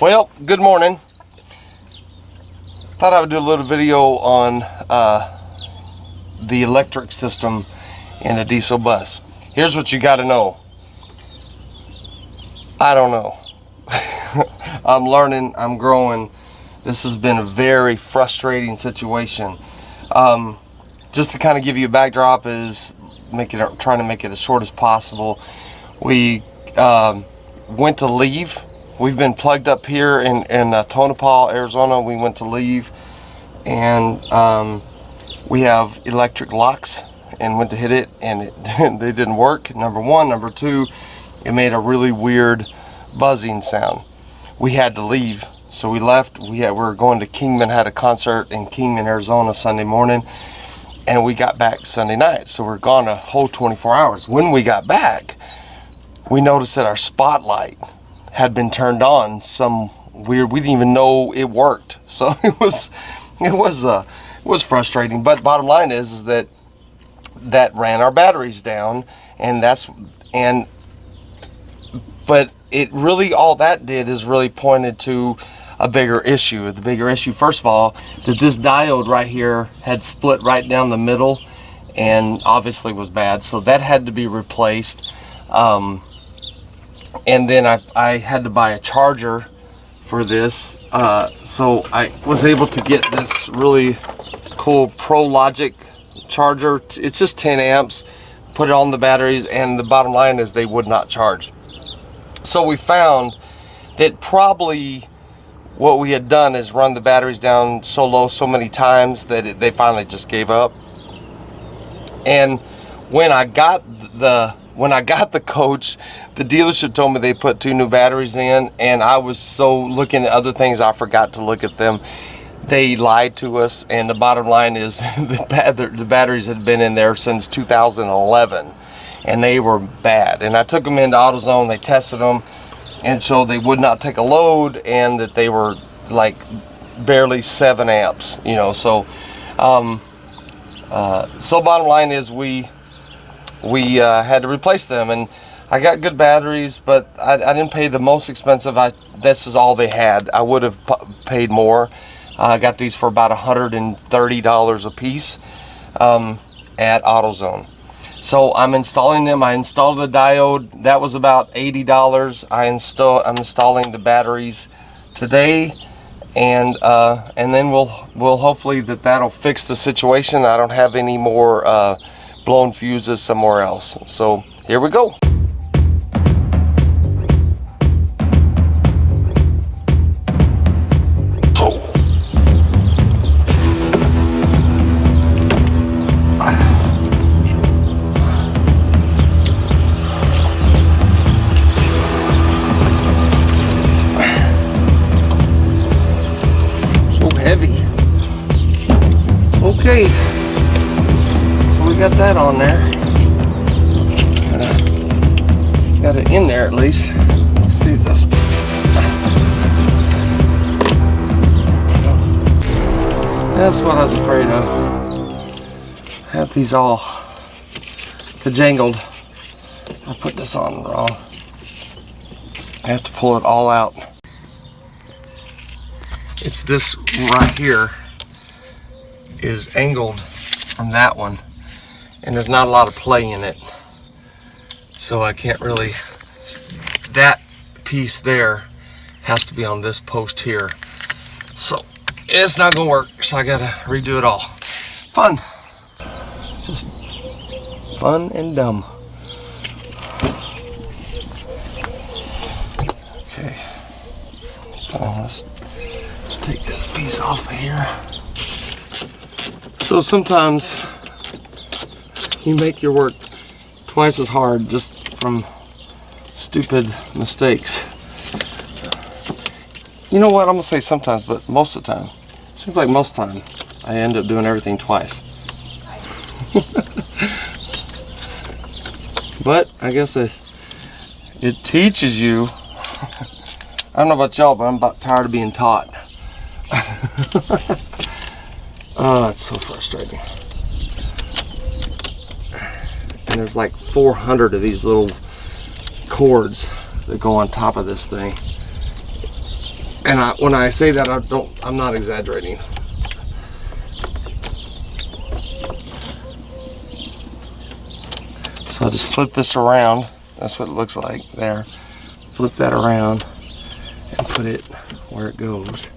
Well, good morning. Thought I would do a little video on the electric system in a diesel bus. Here's what you got to know. I don't know. I'm learning, I'm growing. This has been a very frustrating situation. Just to kind of give you a backdrop is trying to make it as short as possible. We went to leave. We've been plugged up here in Tonopah, Arizona. We went to leave, and we have electric locks and went to hit it, and they didn't work, number one. Number two, it made a really weird buzzing sound. We had to leave, so we left. We were going to Kingman, had a concert in Kingman, Arizona Sunday morning, and we got back Sunday night, so we're gone a whole 24 hours. When we got back, we noticed that our spotlight had been turned on some weird, we didn't even know it worked. So it was frustrating. But bottom line is that ran our batteries down, but it really, all that did is really pointed to a bigger issue. The bigger issue, first of all, that this diode right here had split right down the middle and obviously was bad. So that had to be replaced. And then I had to buy a charger for this. So I was able to get this really cool Pro Logic charger. It's just 10 amps, put it on the batteries, and the bottom line is they would not charge. So we found that probably what we had done is run the batteries down so low so many times that they finally just gave up. And when I got the coach, the dealership told me they put 2 new batteries in, and I was so looking at other things I forgot to look at them. They lied to us, and the bottom line is the batteries had been in there since 2011, and they were bad. And I took them into AutoZone, they tested them, and so they would not take a load, and that they were like barely 7 amps, you know. So so bottom line is we had to replace them, and I got good batteries, but I didn't pay the most expensive. This is all they had. I would have paid more. I got these for about $130 a piece at AutoZone. So I'm installing them. I installed the diode. That was about $80. I'm installing the batteries today, and then we'll hopefully that'll fix the situation. I don't have any more blown fuses somewhere else. So here we go. So heavy. Okay. We got that on there. Got it in there at least. Let's see this. That's what I was afraid of. Have these all conjangled. I put this on wrong. I have to pull it all out. It's this right here is angled from that one, and there's not a lot of play in it, so I can't really, that piece there has to be on this post here, so it's not gonna work, so I gotta redo it all. Fun, just fun and dumb. Okay, so let's take this piece off of here. So sometimes you make your work twice as hard just from stupid mistakes. You know what, I'm gonna say sometimes, but most of the time. Seems like most of the time I end up doing everything twice. But I guess it teaches you. I don't know about y'all, but I'm about tired of being taught. Oh, it's so frustrating. And there's like 400 of these little cords that go on top of this thing. And when I say that, I'm not exaggerating. So I'll just flip this around. That's what it looks like there. Flip that around and put it where it goes.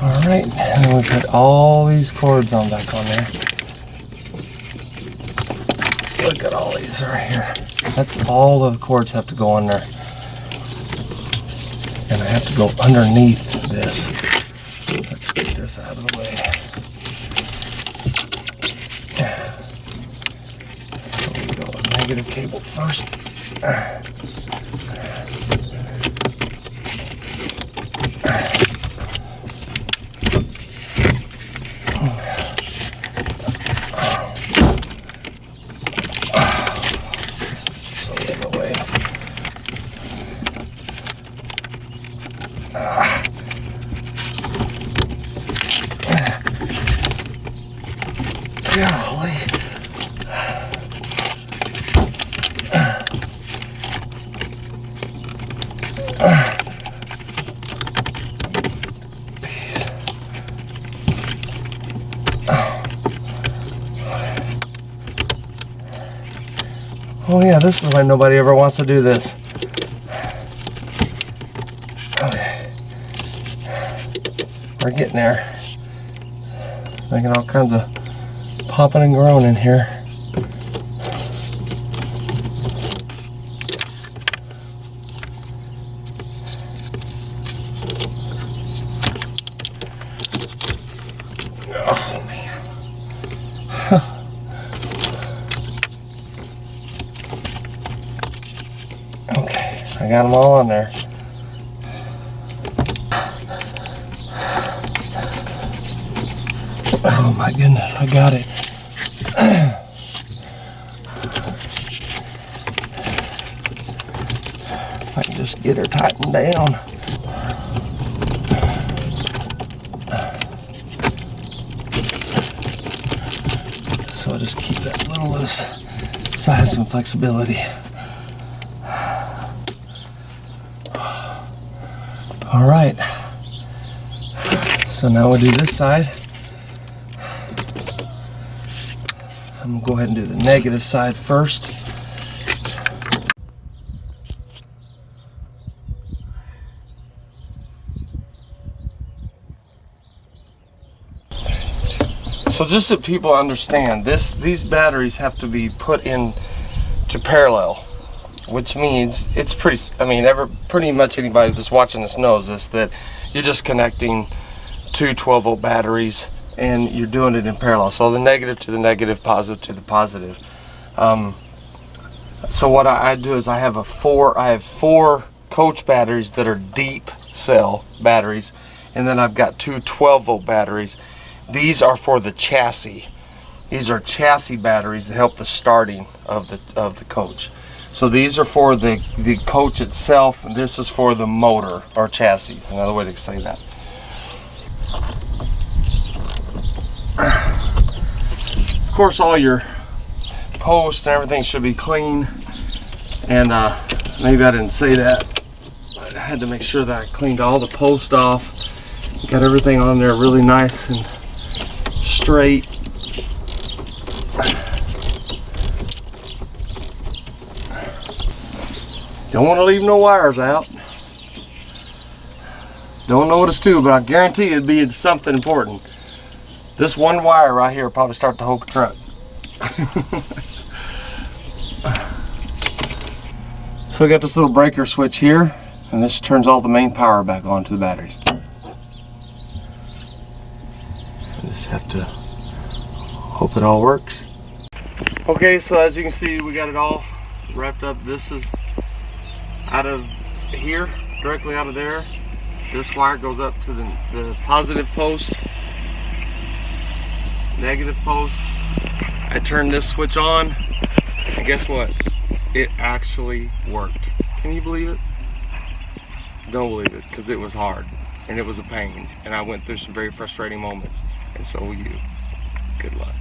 Alright, and then we put all these cords on back on there. Look at all these right here. That's all of the cords have to go on there. And I have to go underneath this. Let's get this out of the way. So we go with negative cable first. Golly. Peace. Oh yeah, this is why nobody ever wants to do this. Okay. We're getting there. Making all kinds of popping and growing in here. Oh man. Okay, I got them all on there. Oh my goodness, I got it. If I can just get her tightened down. So I'll just keep that little loose size and flexibility. All right. So now we'll do this side. I'm going to go ahead and do the negative side first. So just so people understand, these batteries have to be put in to parallel, which means it's pretty much anybody that's watching this knows this, that you're just connecting two 12-volt batteries and you're doing it in parallel. So the negative to the negative, positive to the positive. So what I do is I have four coach batteries that are deep cell batteries, and then I've got two 12-volt batteries. These are for the chassis. These are chassis batteries that help the starting of the coach. So these are for the coach itself, and this is for the motor or chassis. Another way to say that. Of course, all your posts and everything should be clean. And maybe I didn't say that, but I had to make sure that I cleaned all the posts off. Got everything on there really nice and straight. Don't want to leave no wires out. Don't know what it's to, but I guarantee it'd be something important. This one wire right here will probably start the whole truck. So we got this little breaker switch here, and this turns all the main power back on to the batteries. I just have to hope it all works. Okay, so as you can see, we got it all wrapped up. This is out of here, directly out of there. This wire goes up to the positive post, negative post. I turn this switch on, and guess what? It actually worked. Can you believe it? Don't believe it, because it was hard, and it was a pain, and I went through some very frustrating moments, and so will you. Good luck.